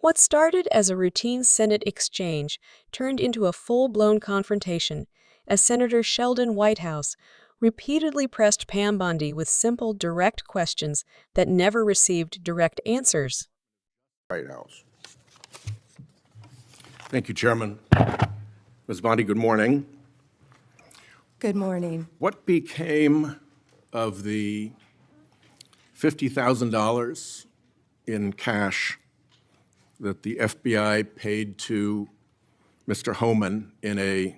What started as a routine Senate exchange turned into a full-blown confrontation as Senator Sheldon Whitehouse repeatedly pressed Pam Bondi with simple, direct questions that never received direct answers. White House. Thank you, Chairman. Ms. Bondi, good morning. Good morning. What became of the $50,000 in cash that the FBI paid to Mr. Homan in a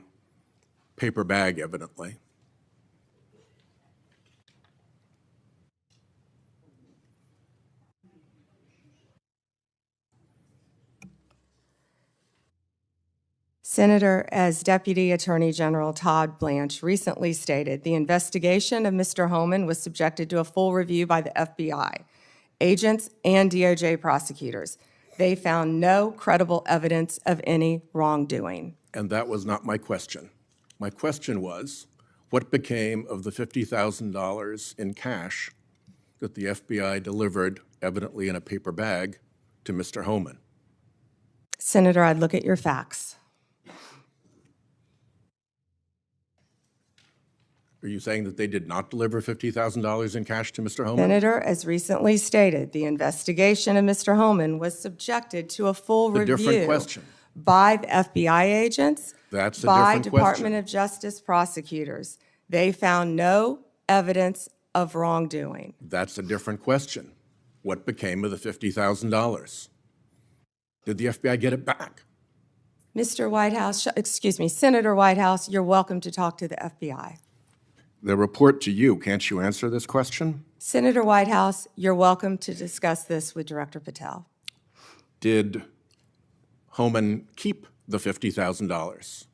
paper bag, evidently? Senator, as Deputy Attorney General Todd Blanche recently stated, the investigation of Mr. Homan was subjected to a full review by the FBI, agents, and DOJ prosecutors. They found no credible evidence of any wrongdoing. And that was not my question. My question was, what became of the $50,000 in cash that the FBI delivered, evidently in a paper bag, to Mr. Homan? Senator, I'd look at your facts. Are you saying that they did not deliver $50,000 in cash to Mr. Homan? Senator, as recently stated, the investigation of Mr. Homan was subjected to a full review different question. by the FBI agents, That's a by different Department question. of Justice prosecutors. They found no evidence of wrongdoing. That's a different question. What became of the $50,000? Did the FBI get it back? Mr. Whitehouse, Senator Whitehouse, you're welcome to talk to the FBI. The report to you, can't you answer this question? Senator Whitehouse, you're welcome to discuss this with Director Patel. Did Homan keep the $50,000?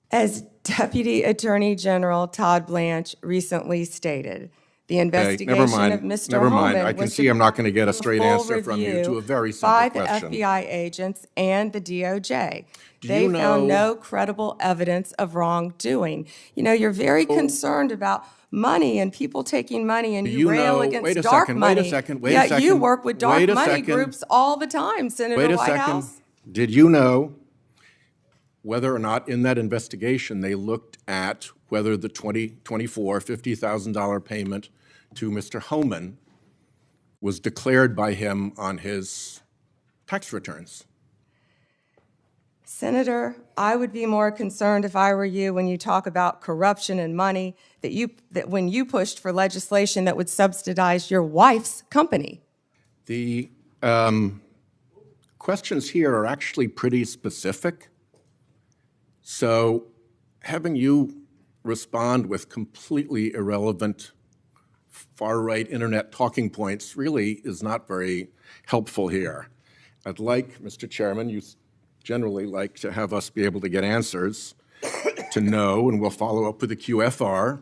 As Deputy Attorney General Todd Blanche recently stated, the investigation of Mr. Never mind. Homan I can was see I'm not going to get a full straight answer from you review to a very simple by question. the FBI agents and the DOJ. Do They you found know- no credible evidence of wrongdoing. You know, you're very concerned about money and people taking money, and you rail against wait a dark second, money. wait a second, wait a Yet second. you work with dark Wait a money second. groups all the time, Senator Wait a Whitehouse. second. Did you know whether or not in that investigation they looked at whether the $50,000 payment to Mr. Homan was declared by him on his tax returns? Senator, I would be more concerned if I were you when you talk about corruption and money that when you pushed for legislation that would subsidize your wife's company. The questions here are actually pretty specific. So having you respond with completely irrelevant far-right internet talking points really is not very helpful here. I'd like, Mr. Chairman, you generally like to have us be able to get answers to know, and we'll follow up with the QFR.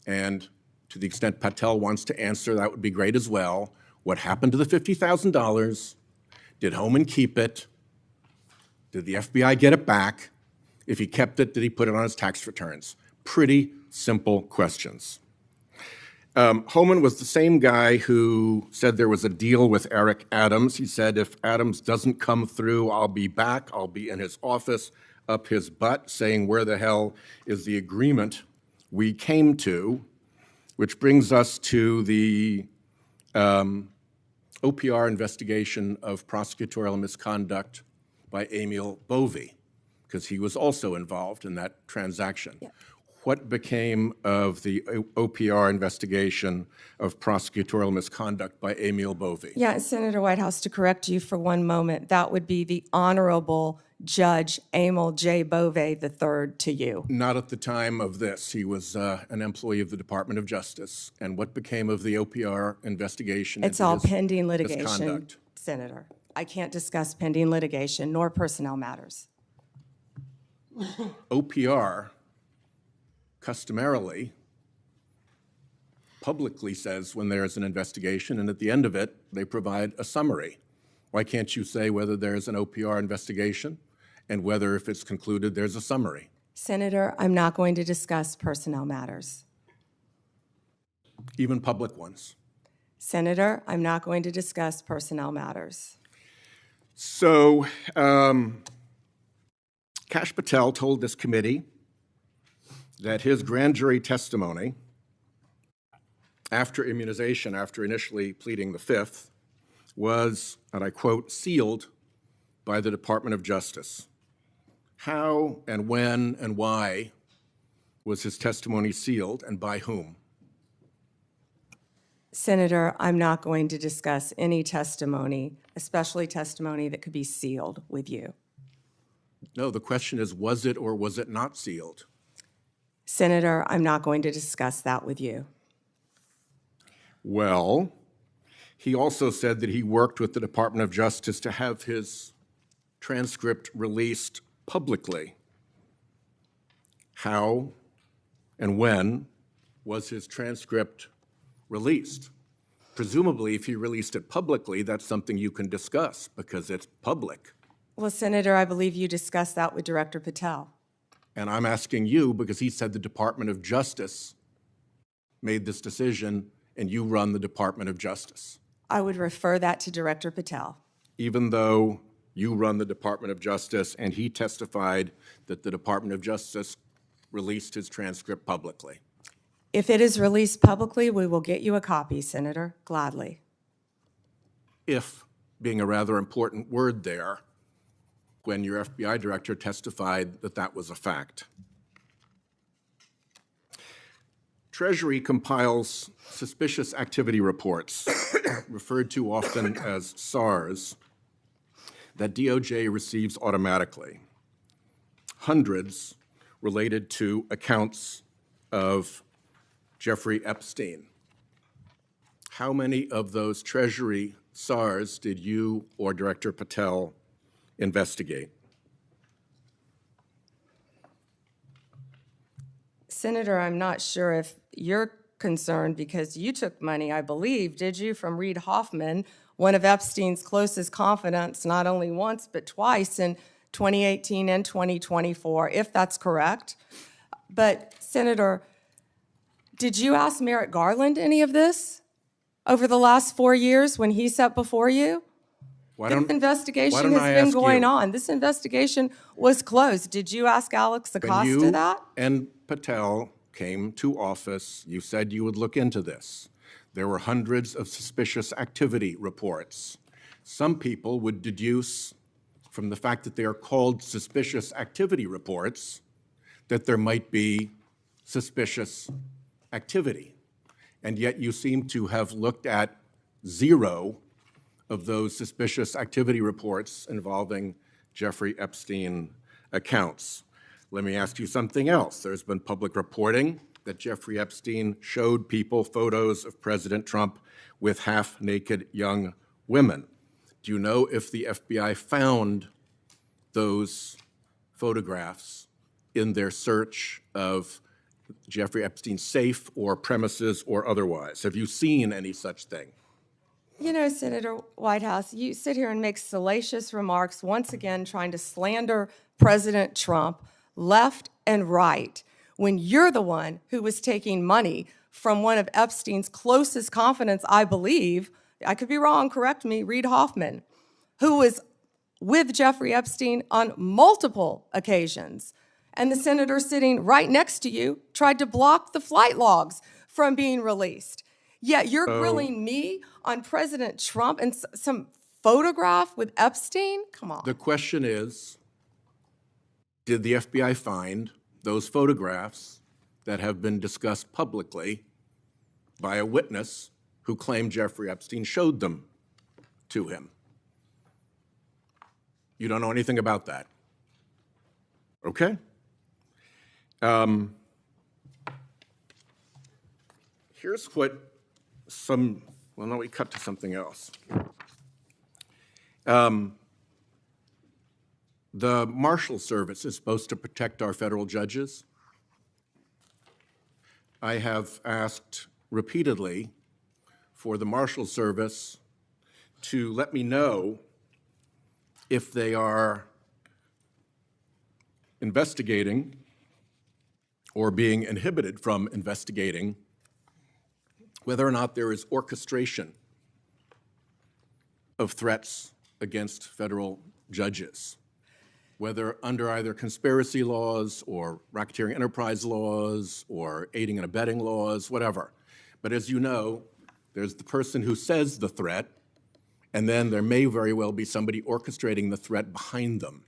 And to the extent Patel wants to answer, that would be great as well. What happened to the $50,000? Did Homan keep it? Did the FBI get it back? If he kept it, did he put it on his tax returns? Pretty simple questions. Homan was the same guy who said there was a deal with Eric Adams. He said, if Adams doesn't come through, I'll be back. I'll be in his office, up his butt, saying, where the hell is the agreement we came to? Which brings us to the OPR investigation of prosecutorial misconduct by Emil Bovee, because he was also involved in that transaction. Yeah. What became of the OPR investigation of prosecutorial misconduct by Emil Bovee? Yeah, Senator Whitehouse, to correct you for one moment, that would be the Honorable Judge Emil J. Bovee III to you. Not at the time of this. He was an employee of the Department of Justice. And what became of the OPR investigation? It's all pending litigation, misconduct? Senator. I can't discuss pending litigation nor personnel matters. OPR customarily publicly says when there's an investigation, and at the end of it, they provide a summary. Why can't you say whether there's an OPR investigation and whether, if it's concluded, there's a summary? Senator, I'm not going to discuss personnel matters. Even public ones? Senator, I'm not going to discuss personnel matters. So, Kash Patel told this committee that his grand jury testimony after immunization, after initially pleading the Fifth, was, and I quote, sealed by the Department of Justice. How and when and why was his testimony sealed, and by whom? Senator, I'm not going to discuss any testimony, especially testimony that could be sealed with you. No, the question is, was it or was it not sealed? Senator, I'm not going to discuss that with you. Well, he also said that he worked with the Department of Justice to have his transcript released publicly. How and when was his transcript released? Presumably, if he released it publicly, that's something you can discuss because it's public. Well, Senator, I believe you discussed that with Director Patel. And I'm asking you because he said the Department of Justice made this decision and you run the Department of Justice. I would refer that to Director Patel. Even though you run the Department of Justice and he testified that the Department of Justice released his transcript publicly. If it is released publicly, we will get you a copy, Senator, gladly. If, being a rather important word there, when your FBI director testified that that was a fact. Treasury compiles suspicious activity reports, referred to often as SARs, that DOJ receives automatically. Hundreds related to accounts of Jeffrey Epstein. How many of those Treasury SARs did you or Director Patel investigate? Senator, I'm not sure if you're concerned because you took money, I believe, did you, from Reid Hoffman, one of Epstein's closest confidants, not only once but twice in 2018 and 2024, if that's correct. But, Senator, did you ask Merrick Garland any of this over the last 4 years when he sat before you? This investigation has been going on. This investigation was closed. Did you ask Alex Acosta that? And Patel came to office, you said you would look into this. There were hundreds of suspicious activity reports. Some people would deduce from the fact that they are called suspicious activity reports that there might be suspicious activity. And yet you seem to have looked at zero of those suspicious activity reports involving Jeffrey Epstein accounts. Let me ask you something else. There's been public reporting that Jeffrey Epstein showed people photos of President Trump with half-naked young women. Do you know if the FBI found those photographs in their search of Jeffrey Epstein's safe or premises or otherwise? Have you seen any such thing? You know, Senator Whitehouse, you sit here and make salacious remarks, once again trying to slander President Trump left and right, when you're the one who was taking money from one of Epstein's closest confidants, I believe, I could be wrong, correct me, Reid Hoffman, who was with Jeffrey Epstein on multiple occasions. And the senator sitting right next to you tried to block the flight logs from being released. Yet you're grilling me on President Trump and some photograph with Epstein? Come on. The question is, did the FBI find those photographs that have been discussed publicly by a witness who claimed Jeffrey Epstein showed them to him? You don't know anything about that? Okay. Here's what well, no, we cut to something else. The Marshal Service is supposed to protect our federal judges. I have asked repeatedly for the Marshal Service to let me know if they are investigating or being inhibited from investigating whether or not there is orchestration of threats against federal judges, whether under either conspiracy laws or racketeering enterprise laws or aiding and abetting laws, whatever. But as you know, there's the person who says the threat, and then there may very well be somebody orchestrating the threat behind them.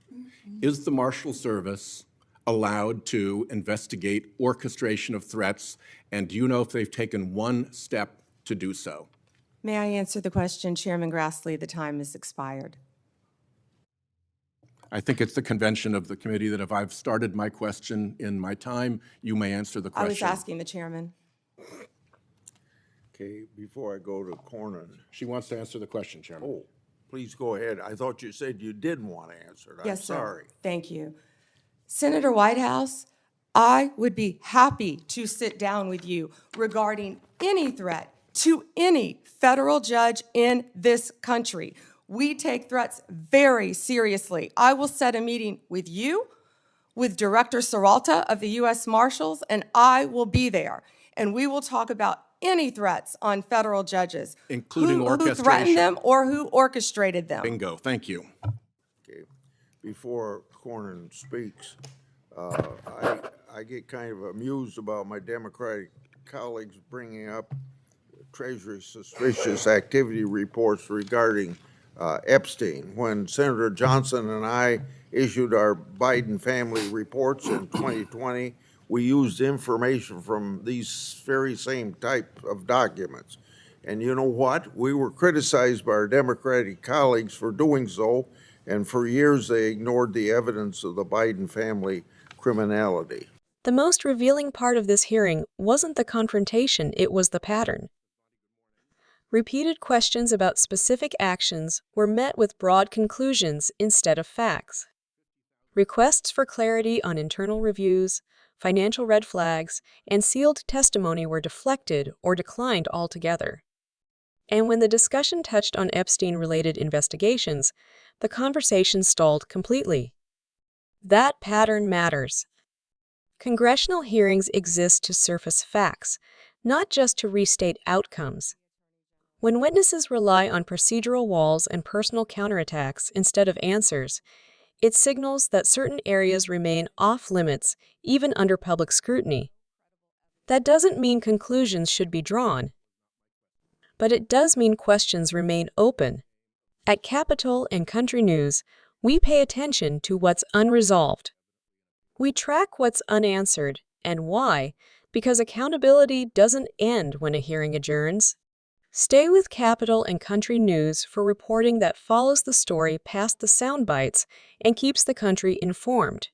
Is the Marshal Service allowed to investigate orchestration of threats, and do you know if they've taken one step to do so? May I answer the question, Chairman Grassley? The time has expired. I think it's the convention of the committee that if I've started my question in my time, you may answer the question. I was asking the chairman. Okay, before I go to Cornyn. She wants to answer the question, Chairman. Oh, please go ahead. I thought you said you didn't want to answer it. I'm Yes, sir. sorry. Thank you. Senator Whitehouse, I would be happy to sit down with you regarding any threat to any federal judge in this country. We take threats very seriously. I will set a meeting with you, with Director Seralta of the U.S. Marshals, and I will be there. And we will talk about any threats on federal judges, Including who orchestration. threatened them or who orchestrated them. Bingo, thank you. Okay, before Cornyn speaks, I get kind of amused about my Democratic colleagues bringing up Treasury suspicious activity reports regarding Epstein. When Senator Johnson and I issued our Biden family reports in 2020, we used information from these very same type of documents. And you know what? We were criticized by our Democratic colleagues for doing so, and for years they ignored the evidence of the Biden family criminality. The most revealing part of this hearing wasn't the confrontation, it was the pattern. Repeated questions about specific actions were met with broad conclusions instead of facts. Requests for clarity on internal reviews, financial red flags, and sealed testimony were deflected or declined altogether. And when the discussion touched on Epstein-related investigations, the conversation stalled completely. That pattern matters. Congressional hearings exist to surface facts, not just to restate outcomes. When witnesses rely on procedural walls and personal counterattacks instead of answers, it signals that certain areas remain off-limits even under public scrutiny. That doesn't mean conclusions should be drawn, but it does mean questions remain open. At Capitol and Country News, we pay attention to what's unresolved. We track what's unanswered, and why, because accountability doesn't end when a hearing adjourns. Stay with Capitol and Country News for reporting that follows the story past the sound bites and keeps the country informed.